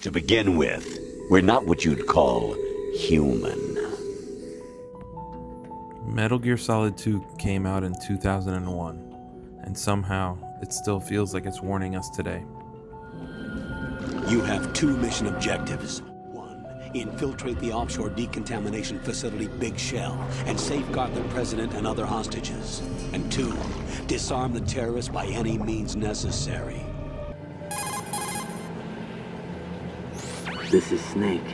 To begin with, we're not what you'd call human. Metal Gear Solid 2 came out in 2001, and somehow it still feels like it's warning us today. You have two mission objectives. One, infiltrate the offshore decontamination facility Big Shell and safeguard the president and other hostages. And two, disarm the terrorists by any means necessary. This is Snake.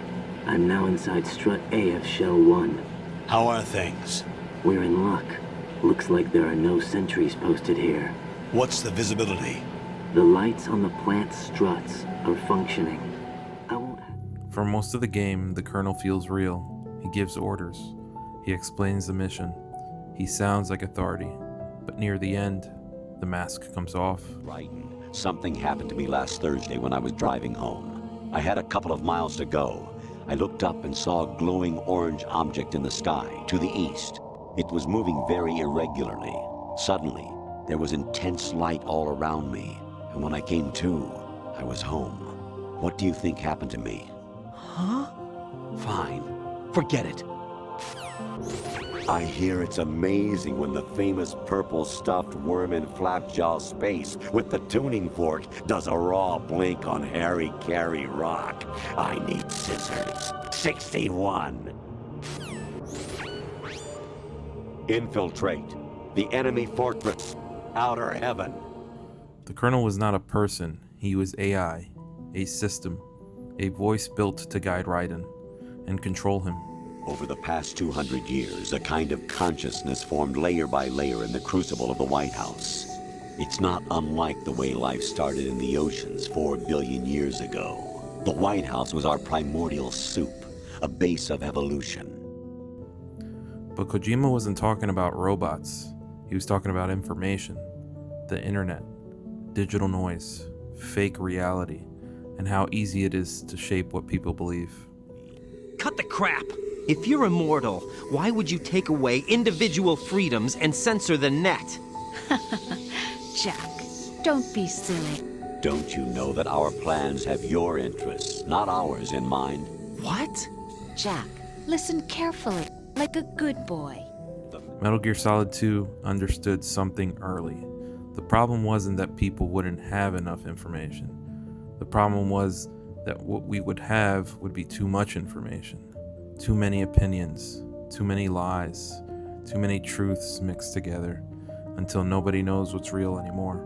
I'm now inside Strut A of Shell 1. How are things? We're in luck. Looks like there are no sentries posted here. What's the visibility? The lights on the plant's struts are functioning. I won't... For most of the game, the Colonel feels real. He gives orders. He explains the mission. He sounds like authority. But near the end, the mask comes off. Brighton, something happened to me last Thursday when I was driving home. I had a couple of miles to go. I looked up and saw a glowing orange object in the sky, to the east. It was moving very irregularly. Suddenly, there was intense light all around me, and when I came to, I was home. What do you think happened to me? Huh? Fine. Forget it. I hear it's amazing when the famous purple stuffed worm in Flapjaw Space with the tuning fork does a raw blink on Harry Carey Rock. I need scissors. 61. Infiltrate the enemy fortress. Outer heaven. The Colonel was not a person. He was AI, a system, a voice built to guide Raiden and control him. Over the past 200 years, a kind of consciousness formed layer by layer in the crucible of the White House. It's not unlike the way life started in the oceans 4 billion years ago. The White House was our primordial soup, a base of evolution. But Kojima wasn't talking about robots. He was talking about information, the internet, digital noise, fake reality, and how easy it is to shape what people believe. Cut the crap! If you're immortal, why would you take away individual freedoms and censor the net? Jack, don't be silly. Don't you know that our plans have your interests, not ours, in mind? What? Jack, listen carefully, like a good boy. Metal Gear Solid 2 understood something early. The problem wasn't that people wouldn't have enough information. The problem was that what we would have would be too much information. Too many opinions, too many lies, too many truths mixed together until nobody knows what's real anymore.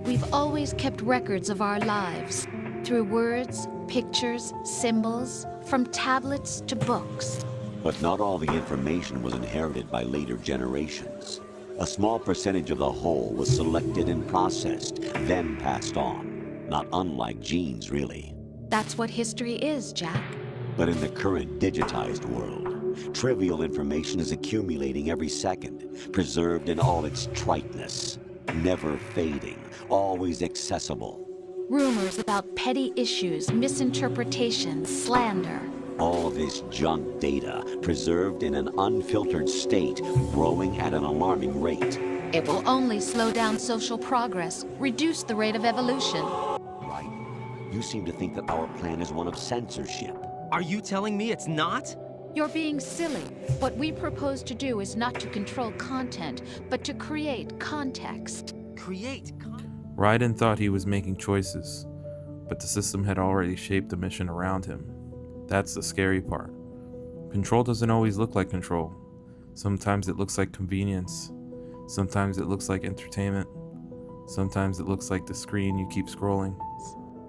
We've always kept records of our lives through words, pictures, symbols, from tablets to books. But not all the information was inherited by later generations. A small percentage of the whole was selected and processed, then passed on. Not unlike genes, really. That's what history is, Jack. But in the current digitized world, trivial information is accumulating every second, preserved in all its triteness, never fading, always accessible. Rumors about petty issues, misinterpretation, slander. All this junk data, preserved in an unfiltered state, growing at an alarming rate. It will only slow down social progress, reduce the rate of evolution. Right. You seem to think that our plan is one of censorship. Are you telling me it's not? You're being silly. What we propose to do is not to control content, but to create context. Raiden thought he was making choices, but the system had already shaped the mission around him. That's the scary part. Control doesn't always look like control. Sometimes it looks like convenience. Sometimes it looks like entertainment. Sometimes it looks like the screen you keep scrolling.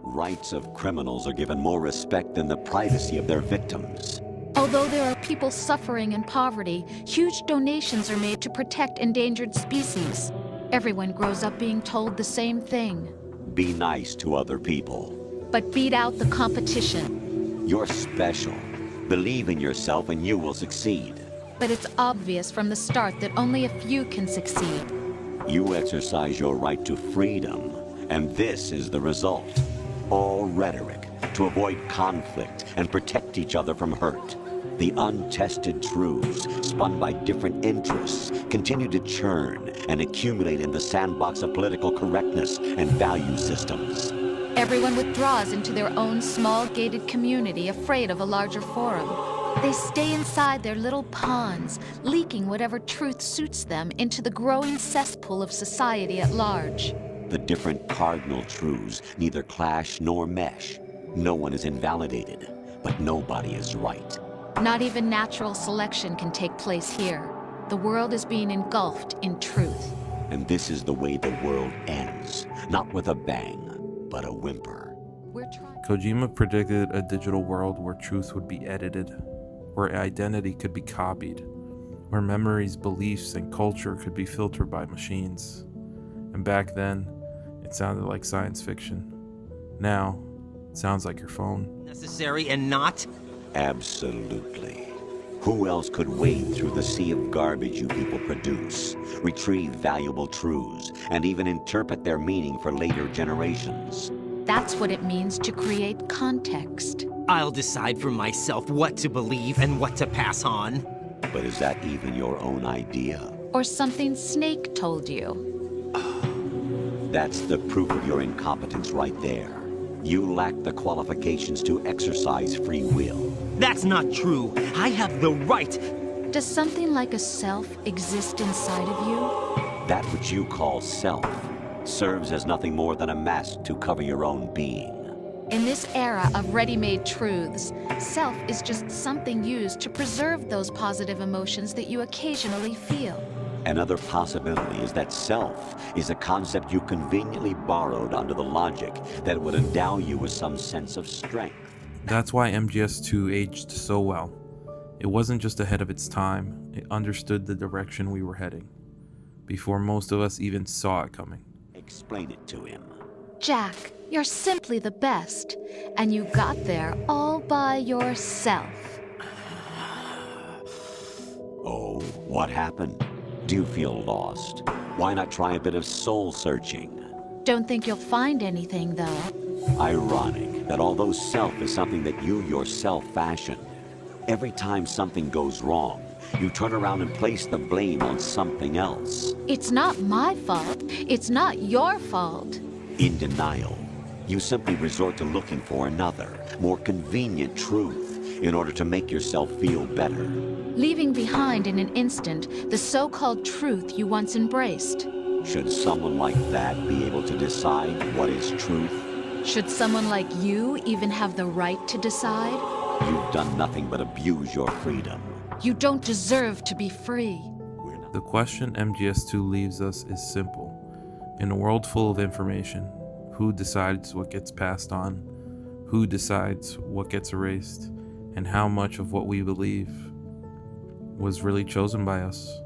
Rights of criminals are given more respect than the privacy of their victims. Although there are people suffering in poverty, huge donations are made to protect endangered species. Everyone grows up being told the same thing. Be nice to other people. But beat out the competition. You're special. Believe in yourself and you will succeed. But it's obvious from the start that only a few can succeed. You exercise your right to freedom, and this is the result. All rhetoric to avoid conflict and protect each other from hurt. The untested truths, spun by different interests, continue to churn and accumulate in the sandbox of political correctness and value systems. Everyone withdraws into their own small gated community, afraid of a larger forum. They stay inside their little ponds, leaking whatever truth suits them into the growing cesspool of society at large. The different cardinal truths neither clash nor mesh. No one is invalidated, but nobody is right. Not even natural selection can take place here. The world is being engulfed in truth. And this is the way the world ends. Not with a bang, but a whimper. Kojima predicted a digital world where truth would be edited, where identity could be copied, where memories, beliefs, and culture could be filtered by machines. And back then, it sounded like science fiction. Now, it sounds like your phone. Necessary and not? Absolutely. Who else could wade through the sea of garbage you people produce, retrieve valuable truths, and even interpret their meaning for later generations? That's what it means to create context. I'll decide for myself what to believe and what to pass on. But is that even your own idea? Or something Snake told you? That's the proof of your incompetence right there. You lack the qualifications to exercise free will. That's not true. I have the right. Does something like a self exist inside of you? That which you call self serves as nothing more than a mask to cover your own being. In this era of ready-made truths, self is just something used to preserve those positive emotions that you occasionally feel. Another possibility is that self is a concept you conveniently borrowed under the logic that it would endow you with some sense of strength. That's why MGS2 aged so well. It wasn't just ahead of its time, it understood the direction we were heading, before most of us even saw it coming. Explain it to him. Jack, you're simply the best, and you got there all by yourself. Oh, what happened? Do you feel lost? Why not try a bit of soul searching? Don't think you'll find anything, though. Ironic that although self is something that you yourself fashioned, every time something goes wrong, you turn around and place the blame on something else. It's not my fault. It's not your fault. In denial, you simply resort to looking for another, more convenient truth in order to make yourself feel better. Leaving behind in an instant the so-called truth you once embraced. Should someone like that be able to decide what is truth? Should someone like you even have the right to decide? You've done nothing but abuse your freedom. You don't deserve to be free. The question MGS2 leaves us is simple. In a world full of information, who decides what gets passed on? Who decides what gets erased? And how much of what we believe was really chosen by us?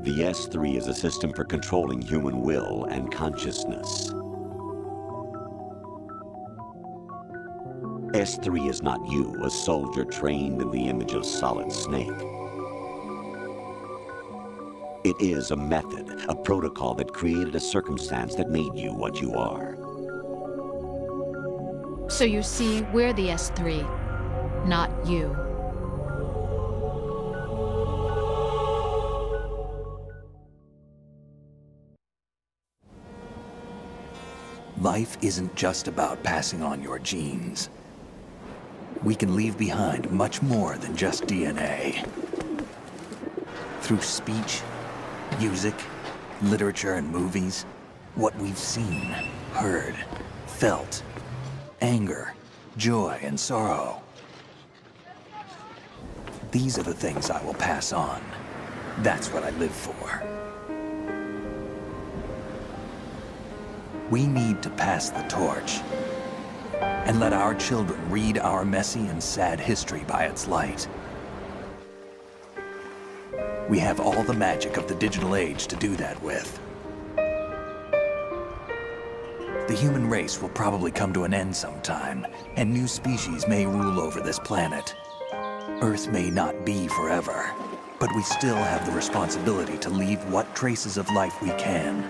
The S3 is a system for controlling human will and consciousness. S3 is not you, a soldier trained in the image of Solid Snake. It is a method, a protocol that created a circumstance that made you what you are. So you see, we're the S3, not you. Life isn't just about passing on your genes. We can leave behind much more than just DNA. Through speech, music, literature, and movies, what we've seen, heard, felt, anger, joy, and sorrow. These are the things I will pass on. That's what I live for. We need to pass the torch and let our children read our messy and sad history by its light. We have all the magic of the digital age to do that with. The human race will probably come to an end sometime, and new species may rule over this planet. Earth may not be forever, but we still have the responsibility to leave what traces of life we can.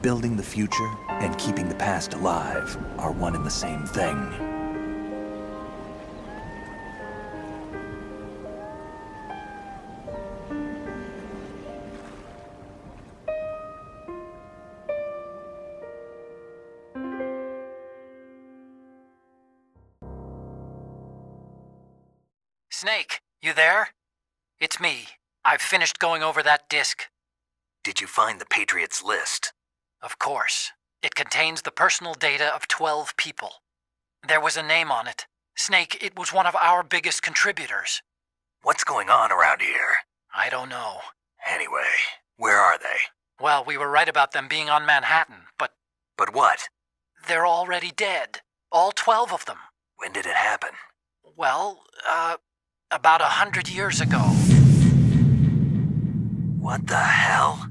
Building the future and keeping the past alive are one and the same thing. Snake, you there? It's me. I've finished going over that disk. Did you find the Patriots list? Of course. It contains the personal data of 12 people. There was a name on it. Snake, it was one of our biggest contributors. What's going on around here? I don't know. Anyway, where are they? Well, we were right about them being on Manhattan, but But what? they're already dead. All 12 of them. When did it happen? Well, about 100 years ago. What the hell?